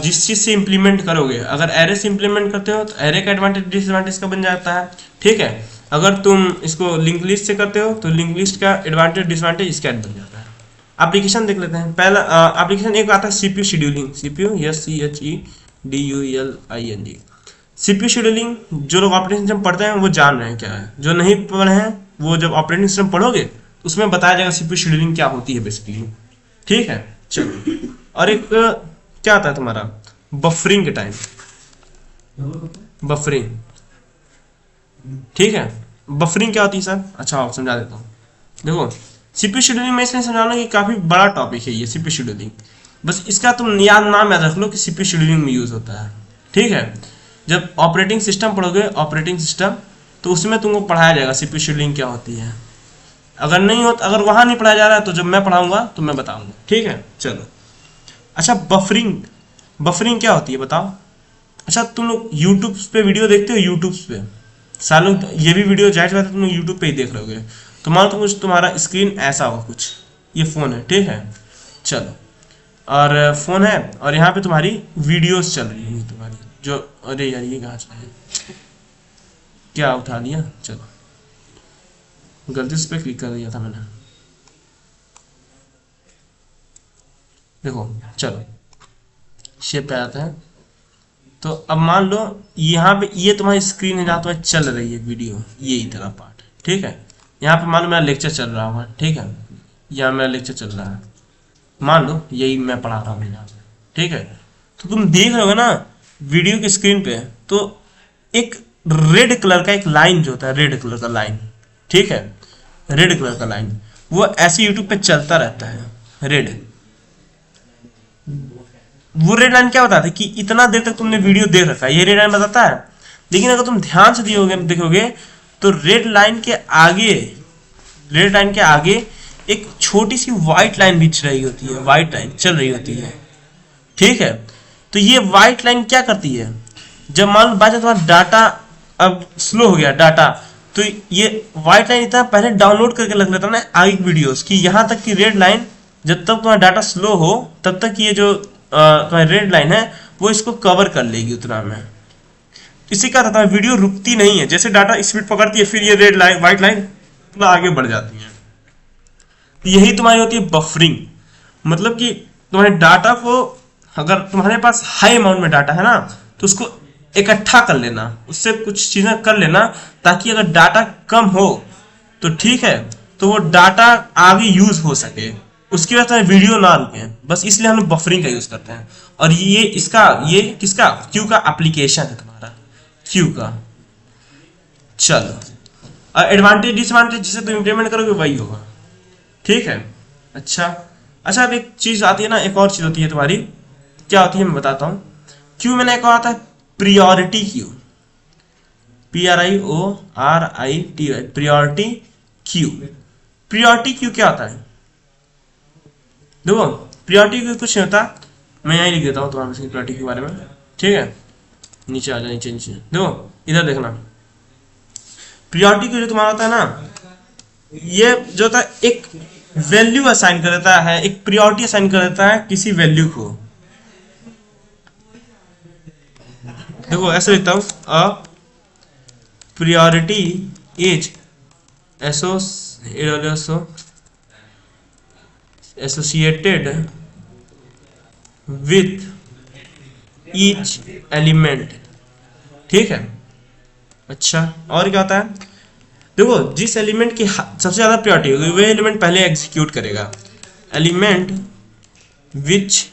Speaker 1: जिस चीज से इंप्लीमेंट करोगे, अगर एरे से इंप्लीमेंट करते हो तो एरे का एडवांटेज डिसएडवांटेज का बन जाता है, ठीक है। अगर तुम इसको लिंक लिस्ट से करते हो तो लिंक लिस्ट का एडवांटेज डिसएडवांटेज इसका बन जाता है। एप्लीकेशन देख लेते हैं। पहला एप्लीकेशन एक आता है CPU scheduling, CPU SCHEDULING, CPU scheduling. जो लोग ऑपरेटिंग सिस्टम पढ़ते हैं वो जान रहे हैं क्या है, जो नहीं पढ़े हैं वो जब ऑपरेटिंग सिस्टम पढ़ोगे उसमें बताया जाएगा सीपीयू शेड्यूलिंग क्या होती है बेसिकली, ठीक है। चलो और एक क्या आता है तुम्हारा बफरिंग के टाइम, बफरिंग, ठीक है। बफरिंग क्या होती है सर, अच्छा आप समझा देता हूँ। देखो सीपीयू शेड्यूलिंग में इसलिए समझाना कि काफी बड़ा टॉपिक है ये सीपीयू शेड्यूलिंग, बस इसका तुम नाम याद रख लो कि सीपीयू शेड्यूलिंग में यूज होता है, ठीक है। जब ऑपरेटिंग सिस्टम पढ़ोगे ऑपरेटिंग सिस्टम, तो उसमें तुमको पढ़ाया जाएगा सीपीयू शेड्यूलिंग क्या होती है। अगर नहीं हो, अगर वहां नहीं पढ़ाया जा रहा है तो जब मैं पढ़ाऊंगा तो मैं बताऊंगा, ठीक है। चलो अच्छा बफरिंग, बफरिंग क्या होती है बताओ। अच्छा तुम लोग यूट्यूब पे वीडियो देखते हो, यूट्यूब पे सारे लोग ये भी वीडियो जाहिर बात है तुम लोग यूट्यूब पे ही देख रहोगे, तो मान लो कुछ तुम्हारा स्क्रीन ऐसा होगा, कुछ ये फोन है, ठीक है। चलो और फोन है और यहाँ पे तुम्हारी वीडियोस चल रही है तुम्हारी, जो अरे यार ये कहाँ चला है, क्या उठा लिया, चलो गलती से पे क्लिक कर दिया था मैंने, देखो चलो शेप पे आता है। तो अब मान लो यहाँ पे ये तुम्हारी स्क्रीन है जहाँ तुम्हारी चल रही है वीडियो, ये इतना पार्ट, ठीक है। यहाँ पे मान लो मेरा लेक्चर चल रहा होगा, ठीक है, यहाँ मेरा लेक्चर चल रहा है, मान लो यही मैं पढ़ा रहा हूँ यहाँ पे, ठीक है। तो तुम देख रहे हो ना वीडियो की स्क्रीन पे, तो एक रेड कलर का एक लाइन जो होता है, रेड कलर का लाइन, ठीक है, रेड कलर का लाइन, वो ऐसे यूट्यूब पे चलता रहता है रेड। वो रेड लाइन क्या बताता है कि इतना देर तक तुमने वीडियो देख रखा है, ये रेड लाइन बताता है। लेकिन अगर तुम ध्यान से देखोगे तो रेड लाइन के आगे एक छोटी सी व्हाइट लाइन भी चल रही होती है, व्हाइट लाइन चल रही होती है, ठीक है। तो ये व्हाइट लाइन क्या करती है, जब मान लो बाय तुम्हारा डाटा अब स्लो हो गया डाटा, तो ये व्हाइट लाइन इतना पहले डाउनलोड करके लग लेता ना आगे वीडियोस की, यहाँ तक की रेड लाइन जब तक तुम्हारा डाटा स्लो हो तब तक ये जो तुम्हारी रेड लाइन है वो इसको कवर कर लेगी उतना में। इससे क्या होता है वीडियो रुकती नहीं है, जैसे डाटा स्पीड पकड़ती है फिर ये रेड लाइन व्हाइट लाइन थोड़ा आगे बढ़ जाती है। यही तुम्हारी होती है बफरिंग, मतलब कि तुम्हारे डाटा को, अगर तुम्हारे पास हाई अमाउंट में डाटा है ना तो उसको इकट्ठा कर लेना, उससे कुछ चीजें कर लेना, ताकि अगर डाटा कम हो तो ठीक है, तो वो डाटा आगे यूज हो सके, उसकी वजह से वीडियो ना रुके, बस इसलिए हम लोग बफरिंग का यूज करते हैं। और ये किसका क्यू का एप्लीकेशन है तुम्हारा, क्यू का। चलो, और एडवांटेज डिसएडवांटेज जिसे तुम इंप्लीमेंट करोगे वही होगा, ठीक है। अच्छा, अब एक चीज आती है ना, एक और चीज होती है तुम्हारी, क्या होती है मैं बताता हूँ। क्यू मैंने एक और आता है priority Q, PRIORITY, priority Q. Priority Q क्या होता है? देखो, प्रियोरिटी क्यू कुछ नहीं होता, मैं यहीं लिख देता हूँ तुम्हारे प्रियोरिटी के बारे में, ठीक है। नीचे आ जाओ, नीचे देखो, इधर देखना। प्रियोरिटी क्यू जो तुम्हारा होता है ना, ये जो होता है एक वैल्यू असाइन कर देता है, एक प्रियोरिटी असाइन कर देता है किसी वैल्यू को। देखो ऐसे लिखता हूं, a priority is associated with each element, ठीक है। अच्छा, और क्या होता है? देखो, जिस एलिमेंट की सबसे ज्यादा प्रायोरिटी होगी वह एलिमेंट पहले एग्जीक्यूट करेगा। Element which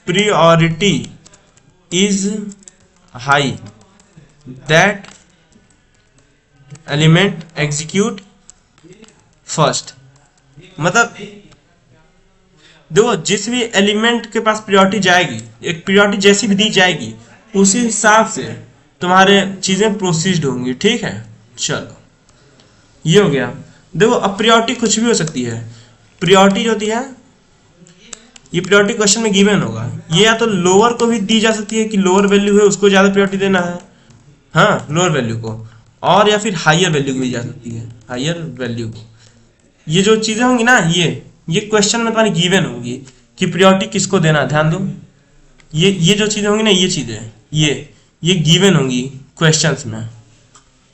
Speaker 1: priority is high, that element execute first। मतलब देखो, जिस भी एलिमेंट के पास प्रायोरिटी जाएगी, एक प्रायोरिटी जैसी भी दी जाएगी, उसी हिसाब से तुम्हारे चीजें प्रोसीड होंगी, ठीक है। चलो, ये हो गया। देखो, अब प्रायोरिटी कुछ भी हो सकती है। प्रायोरिटी जो होती है, ये प्रायोरिटी क्वेश्चन में गिवन होगा, ये या तो लोअर को भी दी जा सकती है कि लोअर वैल्यू है उसको ज्यादा प्रायोरिटी देना है, हाँ, लोअर वैल्यू को, और या फिर हायर वैल्यू को भी जा सकती है, हायर वैल्यू को। ये जो चीजें होंगी ना, ये क्वेश्चन में तुम्हारी गिवन होंगी कि प्रायोरिटी किसको देना है। ध्यान दो, ये जो चीजें होंगी ना, ये चीजें ये गिवन होंगी क्वेश्चंस में,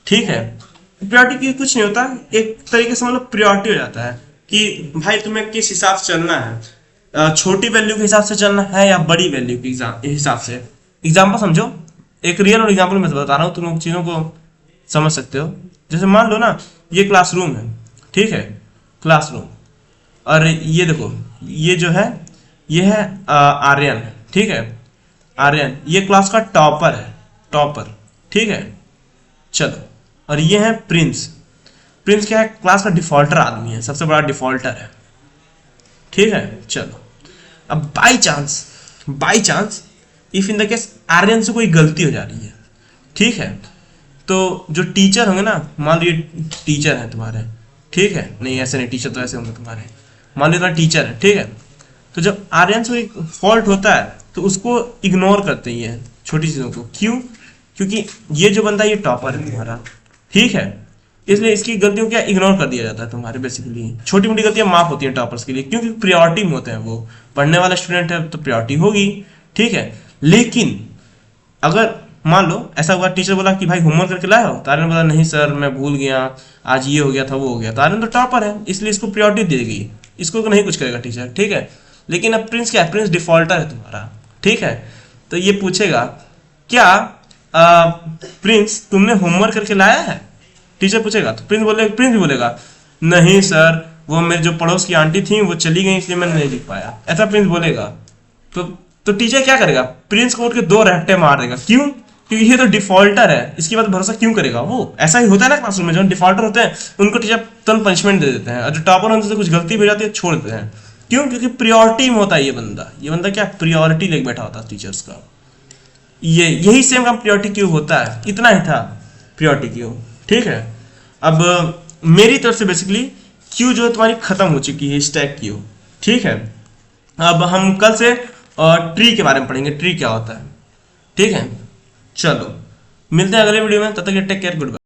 Speaker 1: ठीक है। प्रायोरिटी की कुछ नहीं होता, एक तरीके से मतलब प्रायोरिटी हो जाता है कि भाई तुम्हें किस हिसाब से चलना है, छोटी वैल्यू के हिसाब से चलना है या बड़ी वैल्यू के हिसाब से। एग्जाम्पल समझो, एक रियल और एग्जाम्पल मैं बता रहा हूँ, तुम लोग चीजों को समझ सकते हो। जैसे मान लो ना, ये क्लासरूम है, ठीक है, क्लासरूम, और ये देखो, ये जो है, ये है आर्यन, ठीक है, आर्यन ये क्लास का टॉपर है, टॉपर, ठीक है। चलो, और ये है प्रिंस। प्रिंस क्या है? क्लास का डिफॉल्टर आदमी है, सबसे बड़ा डिफॉल्टर है, ठीक है। चलो, अब by chance if in the case Aryan से कोई गलती हो जा रही है, ठीक है, तो जो टीचर होंगे ना, मान लो ये टीचर है तुम्हारे, ठीक है, नहीं ऐसे नहीं, टीचर तो ऐसे होंगे तुम्हारे, मान लो तुम्हारा टीचर है, ठीक है। तो जब आर्यन से कोई फॉल्ट होता है तो उसको इग्नोर करते ही है, छोटी चीजों को। क्यों? क्योंकि ये जो बंदा, ये टॉपर है तुम्हारा, ठीक है, इसलिए इसकी गलतियों क्या इग्नोर कर दिया जाता है तुम्हारे। बेसिकली छोटी मोटी गलतियां माफ होती हैं टॉपर्स के लिए, क्योंकि प्रायोरिटी में होते हैं वो, पढ़ने वाला स्टूडेंट है तो प्रायोरिटी होगी, ठीक है। लेकिन अगर मान लो ऐसा हुआ, टीचर बोला कि भाई होमवर्क करके लाए हो, तो आर्यन बोला नहीं सर मैं भूल गया, आज ये हो गया था वो हो गया, तो आर्यन तो टॉपर है इसलिए इसको प्रायोरिटी देगी, इसको नहीं कुछ करेगा टीचर, ठीक है। लेकिन अब प्रिंस क्या है? प्रिंस डिफॉल्टर है तुम्हारा, ठीक है। तो ये पूछेगा क्या प्रिंस तुमने होमवर्क करके लाया है? टीचर पूछेगा तो प्रिंस भी बोलेगा नहीं सर, वो मेरे जो पड़ोस की आंटी थी वो चली गई इसलिए मैंने नहीं लिख पाया, ऐसा प्रिंस बोलेगा। तो टीचर क्या करेगा? प्रिंस को उठ के 2 रट्टे मार देगा। क्यों? क्योंकि ये तो डिफॉल्टर है, इसके बाद भरोसा क्यों करेगा वो? ऐसा ही होता है ना क्लासरूम में, जो डिफॉल्टर होते हैं उनको टीचर तुरंत पनिशमेंट दे देते हैं, और जो टॉपर होते हैं कुछ गलती हो जाती है छोड़ देते हैं। क्यों? क्योंकि प्रियोरिटी में होता है ये बंदा क्या प्रियोरिटी लेके बैठा होता है टीचर्स का। यही सेम काम प्रियोरिटी क्यों होता है, इतना ही था प्रियोरिटी क्यों, ठीक है। अब मेरी तरफ से बेसिकली क्यू जो है तुम्हारी खत्म हो चुकी है, स्टैक क्यू, ठीक है। अब हम कल से ट्री के बारे में पढ़ेंगे, ट्री क्या होता है, ठीक है। चलो मिलते हैं अगले वीडियो में, तब तक टेक केयर, गुड बाय।